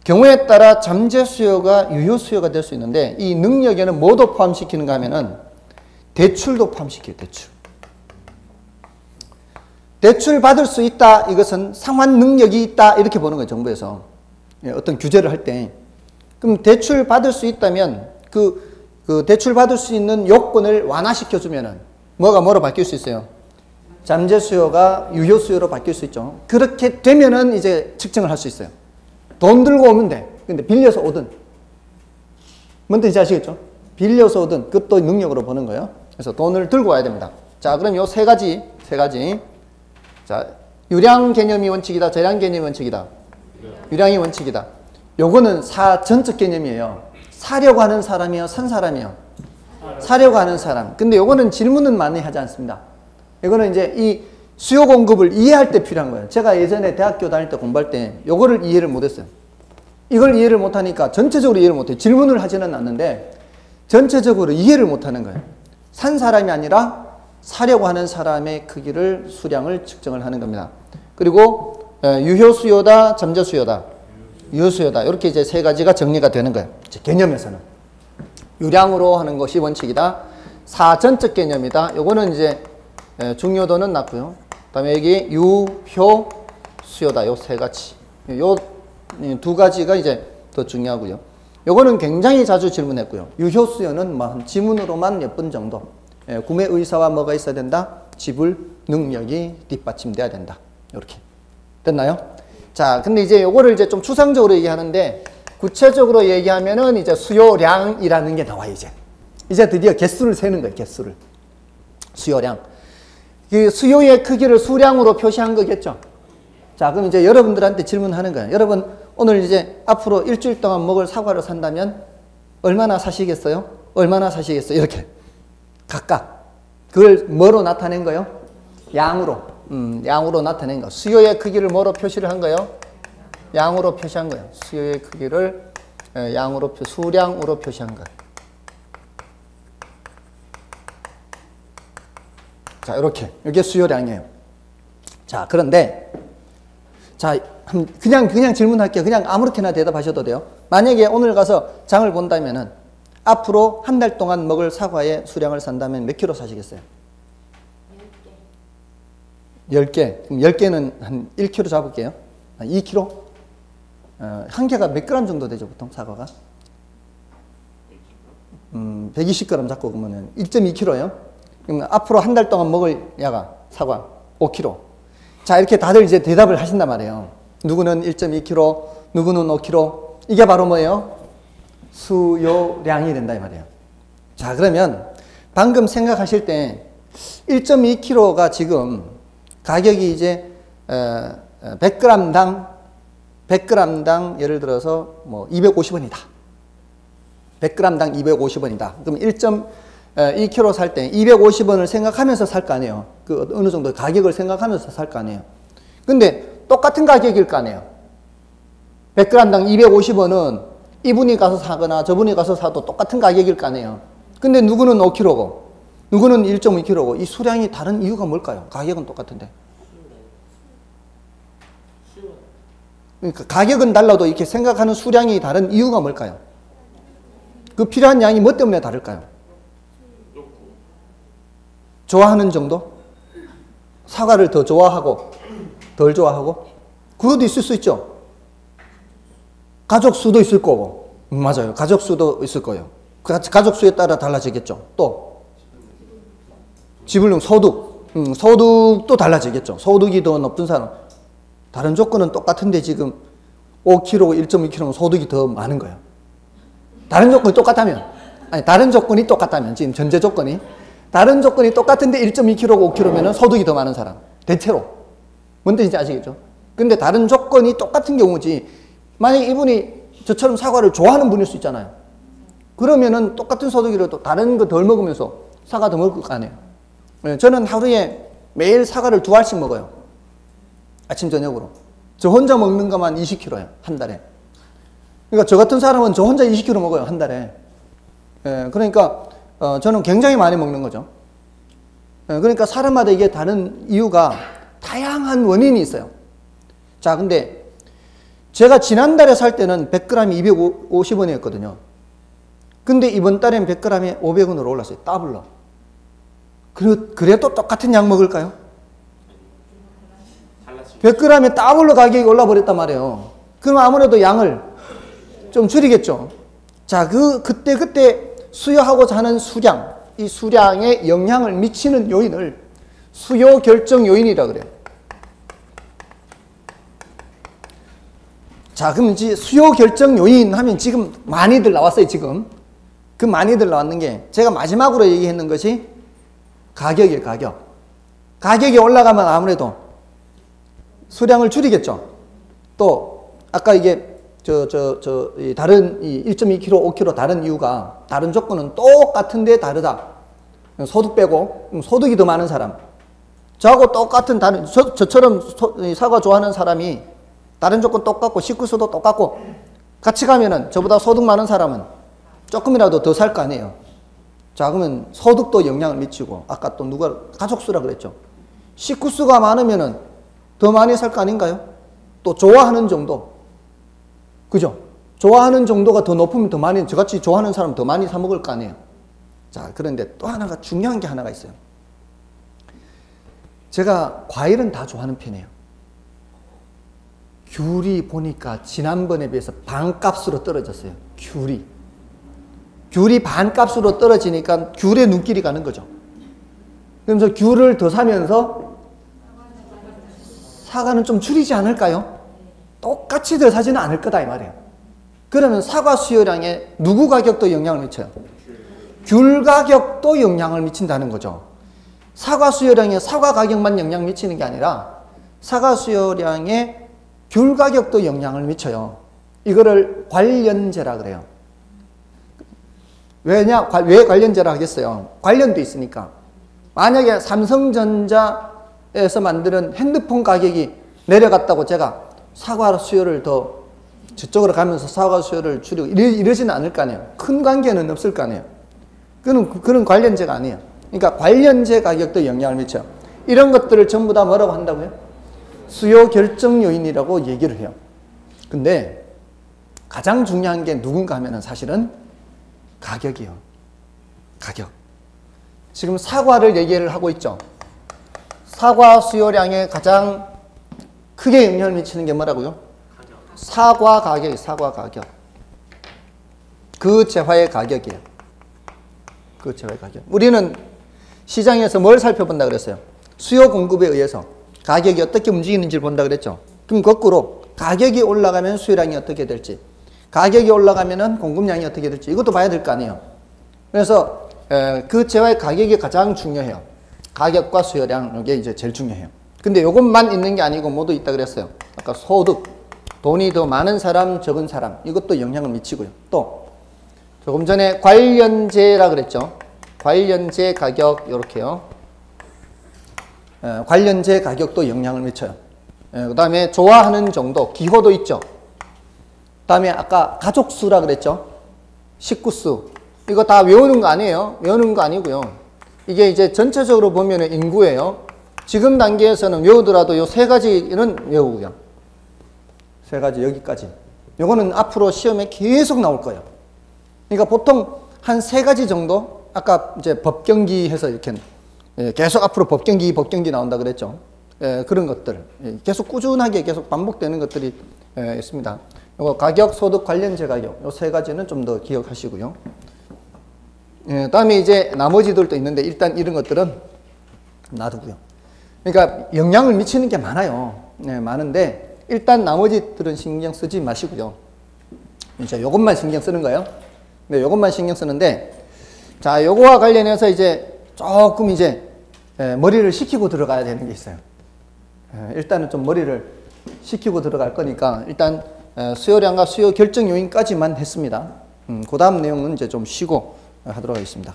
경우에 따라 잠재 수요가 유효 수요가 될 수 있는데 이 능력에는 뭐도 포함시키는가 하면은 대출도 포함시켜요. 대출 받을 수 있다. 이것은 상환 능력이 있다. 이렇게 보는 거예요. 정부에서. 어떤 규제를 할 때. 그럼 대출 받을 수 있다면 그 대출 받을 수 있는 요건을 완화시켜주면은 뭐로 바뀔 수 있어요? 잠재 수요가 유효 수요로 바뀔 수 있죠. 그렇게 되면은 이제 측정을 할 수 있어요. 돈 들고 오면 돼. 근데 빌려서 오든. 뭔 뜻인지 아시겠죠? 빌려서 오든 그것도 능력으로 보는 거예요. 그래서 돈을 들고 와야 됩니다. 자, 그럼 요 세 가지. 자, 유량 개념이 원칙이다, 저량 개념이 원칙이다. 유량이 원칙이다. 요거는 전적 개념이에요. 사려고 하는 사람이요, 산 사람이요. 사려고 하는 사람. 근데 요거는 질문은 많이 하지 않습니다. 이거는 이제 이 수요 공급을 이해할 때 필요한 거예요. 제가 예전에 대학교 다닐 때 공부할 때 요거를 이해를 못했어요. 이걸 이해를 못하니까 전체적으로 이해를 못해요. 질문을 하지는 않는데 전체적으로 이해를 못하는 거예요. 산 사람이 아니라 사려고 하는 사람의 크기를 수량을 측정을 하는 겁니다. 그리고 유효수요다, 잠재수요다, 유효수요다, 이렇게 이제 세 가지가 정리가 되는 거예요. 개념에서는 유량으로 하는 것이 원칙이다. 사전적 개념이다. 요거는 이제 중요도는 낮고요. 그다음에 여기 유효 수요다. 요 세 가지. 요 두 가지가 이제 더 중요하고요. 요거는 굉장히 자주 질문했고요. 유효 수요는 뭐 지문으로만 몇 번 정도. 구매 의사와 뭐가 있어야 된다? 지불 능력이 뒷받침돼야 된다. 이렇게. 됐나요? 자, 근데 이제 요거를 이제 좀 추상적으로 얘기하는데 구체적으로 얘기하면은 이제 수요량이라는 게 나와요, 이제. 이제 드디어 개수를 세는 거예요, 개수를. 수요량. 그 수요의 크기를 수량으로 표시한 거겠죠. 자, 그럼 이제 여러분들한테 질문하는 거예요. 여러분, 오늘 이제 앞으로 일주일 동안 먹을 사과를 산다면 얼마나 사시겠어요? 얼마나 사시겠어요? 이렇게. 각각. 그걸 뭐로 나타낸 거예요? 양으로. 양으로 나타낸 거. 수요의 크기를 뭐로 표시를 한 거예요? 양으로 표시한 거예요. 수요의 크기를 양으로, 수량으로 표시한 거예요. 자, 이렇게. 이게 수요량이에요. 자, 그런데, 자, 그냥 질문할게요. 그냥 아무렇게나 대답하셔도 돼요. 만약에 오늘 가서 장을 본다면은 앞으로 한 달 동안 먹을 사과의 수량을 산다면 몇 킬로 사시겠어요? 10개. 그럼 10개는 한 1kg 잡을게요. 2kg? 한 개가 몇 그램 정도 되죠, 보통 사과가? 120g 잡고 그러면 1.2kg요. 그럼 앞으로 한 달 동안 먹을 야가 사과 5kg. 자, 이렇게 다들 이제 대답을 하신단 말이에요. 누구는 1.2kg, 누구는 5kg. 이게 바로 뭐예요? 수요량이 된다 이 말이에요. 자, 그러면 방금 생각하실 때 1.2kg가 지금 가격이 이제 100g당 예를 들어서 뭐 250원이다. 100g당 250원이다. 그럼 1.2kg 살 때 250원을 생각하면서 살 거 아니에요. 그 어느 정도 가격을 생각하면서 살 거 아니에요. 근데 똑같은 가격일 거 아니에요. 100g당 250원은 이분이 가서 사거나 저분이 가서 사도 똑같은 가격일 거 아니에요. 근데 누구는 5kg고 누구는 1.2kg고 이 수량이 다른 이유가 뭘까요? 가격은 똑같은데. 그러니까 가격은 달라도 이렇게 생각하는 수량이 다른 이유가 뭘까요? 그 필요한 양이 뭐 때문에 다를까요? 좋아하는 정도? 사과를 더 좋아하고 덜 좋아하고? 그것도 있을 수 있죠. 가족 수도 있을 거고. 맞아요. 가족 수도 있을 거예요. 가족 수에 따라 달라지겠죠. 또 지불능 소득. 소득도 달라지겠죠. 소득이 더 높은 사람. 다른 조건은 똑같은데 지금 5kg, 1.2kg면 소득이 더 많은 거예요. 다른 조건이 똑같다면, 아니, 다른 조건이 똑같다면, 지금 전제 조건이, 다른 조건이 똑같은데 1.2kg고 5kg면 소득이 더 많은 사람. 대체로. 뭔 뜻인지 아시겠죠? 근데 다른 조건이 똑같은 경우지, 만약에 이분이 저처럼 사과를 좋아하는 분일 수 있잖아요. 그러면은 똑같은 소득이라도 다른 거 덜 먹으면서 사과 더 먹을 거 아니에요. 저는 하루에 매일 사과를 2알씩 먹어요. 아침 저녁으로. 저 혼자 먹는 것만 20kg예요. 한 달에. 그러니까 저 같은 사람은 저 혼자 20kg 먹어요. 한 달에. 그러니까 저는 굉장히 많이 먹는 거죠. 그러니까 사람마다 이게 다른 이유가 다양한 원인이 있어요. 자, 근데 제가 지난달에 살 때는 100g이 250원이었거든요. 근데 이번 달엔 100g에 500원으로 올랐어요. 더블로. 그래도 똑같은 양 먹을까요? 100g에 더블로 가격이 올라버렸단 말이에요. 그럼 아무래도 양을 좀 줄이겠죠. 자, 그때 수요하고자 하는 수량, 이 수량에 영향을 미치는 요인을 수요 결정 요인이라 그래요. 자, 그럼 이제 수요 결정 요인 하면 지금 많이들 나왔어요, 지금. 그 많이들 나왔는 게 제가 마지막으로 얘기했는 것이 가격이에요, 가격. 가격이 올라가면 아무래도 수량을 줄이겠죠. 또 아까 이게 이 다른 이 1.2kg, 5kg 다른 이유가 다른 조건은 똑같은데 다르다. 소득 빼고 소득이 더 많은 사람, 저하고 똑같은 다른 저처럼 사과 좋아하는 사람이 다른 조건 똑같고 식구수도 똑같고 같이 가면은 저보다 소득 많은 사람은 조금이라도 더 살 거 아니에요. 자, 그러면 소득도 영향을 미치고 아까 또 누가 가족수라 그랬죠. 식구수가 많으면은 더 많이 살 거 아닌가요? 또 좋아하는 정도, 그죠? 좋아하는 정도가 더 높으면 더 많이, 저같이 좋아하는 사람 더 많이 사 먹을 거 아니에요. 자, 그런데 또 하나가 중요한 게 하나가 있어요. 제가 과일은 다 좋아하는 편이에요. 귤이 보니까 지난번에 비해서 반값으로 떨어졌어요. 귤이 반값으로 떨어지니까 귤에 눈길이 가는 거죠. 그러면서 귤을 더 사면서 사과는 좀 줄이지 않을까요? 똑같이 더 사지는 않을 거다 이 말이에요. 그러면 사과 수요량에 누구 가격도 영향을 미쳐요? 귤 가격도 영향을 미친다는 거죠. 사과 수요량에 사과 가격만 영향을 미치는 게 아니라 사과 수요량에 귤 가격도 영향을 미쳐요. 이거를 관련제라 그래요. 왜 관련제라 하겠어요? 관련도 있으니까. 만약에 삼성전자에서 만드는 핸드폰 가격이 내려갔다고 제가 사과 수요를 더 저쪽으로 가면서 사과 수요를 줄이고 이러지는 않을 거 아니에요. 큰 관계는 없을 거 아니에요. 그런 관련제가 아니에요. 그러니까 관련제 가격도 영향을 미쳐요. 이런 것들을 전부 다 뭐라고 한다고요? 수요 결정 요인이라고 얘기를 해요. 근데 가장 중요한 게 누군가 하면은 사실은 가격이요. 가격. 지금 사과를 얘기를 하고 있죠. 사과 수요량에 가장 크게 영향을 미치는 게 뭐라고요? 사과 가격이에요. 사과 가격. 그 재화의 가격이에요. 그 재화의 가격. 우리는 시장에서 뭘 살펴본다 그랬어요? 수요 공급에 의해서 가격이 어떻게 움직이는지를 본다 그랬죠. 그럼 거꾸로 가격이 올라가면 수요량이 어떻게 될지, 가격이 올라가면 공급량이 어떻게 될지 이것도 봐야 될 거 아니에요. 그래서 그 재화의 가격이 가장 중요해요. 가격과 수요량 이게 이제 제일 중요해요. 근데 이것만 있는 게 아니고 뭐도 있다 그랬어요. 아까 소득, 돈이 더 많은 사람, 적은 사람 이것도 영향을 미치고요. 또 조금 전에 관련제라 그랬죠. 관련제 가격 이렇게요. 관련제 가격도 영향을 미쳐요. 그 다음에 좋아하는 정도, 기호도 있죠. 그 다음에 아까 가족수라 그랬죠. 식구수. 이거 다 외우는 거 아니에요. 외우는 거 아니고요. 이게 이제 전체적으로 보면 인구예요. 지금 단계에서는 외우더라도 요 세 가지는 외우고요. 세 가지 여기까지. 요거는 앞으로 시험에 계속 나올 거예요. 그러니까 보통 한 세 가지 정도 아까 이제 법경기 해서 이렇게 계속 앞으로 법경기 나온다 그랬죠. 그런 것들 계속 꾸준하게 계속 반복되는 것들이 있습니다. 요거 가격, 소득, 관련제 가격 요 세 가지는 좀 더 기억하시고요. 다음에 이제 나머지들도 있는데 일단 이런 것들은 놔두고요. 그러니까 영향을 미치는 게 많아요. 많은데 일단 나머지들은 신경 쓰지 마시고요. 이제 요것만 신경 쓰는 거예요. 네, 요것만 신경 쓰는데 자, 요거와 관련해서 이제 조금 이제 머리를 식히고 들어가야 되는 게 있어요. 일단은 좀 머리를 식히고 들어갈 거니까 일단 수요량과 수요 결정 요인까지만 했습니다. 그 다음 내용은 이제 좀 쉬고 하도록 하겠습니다.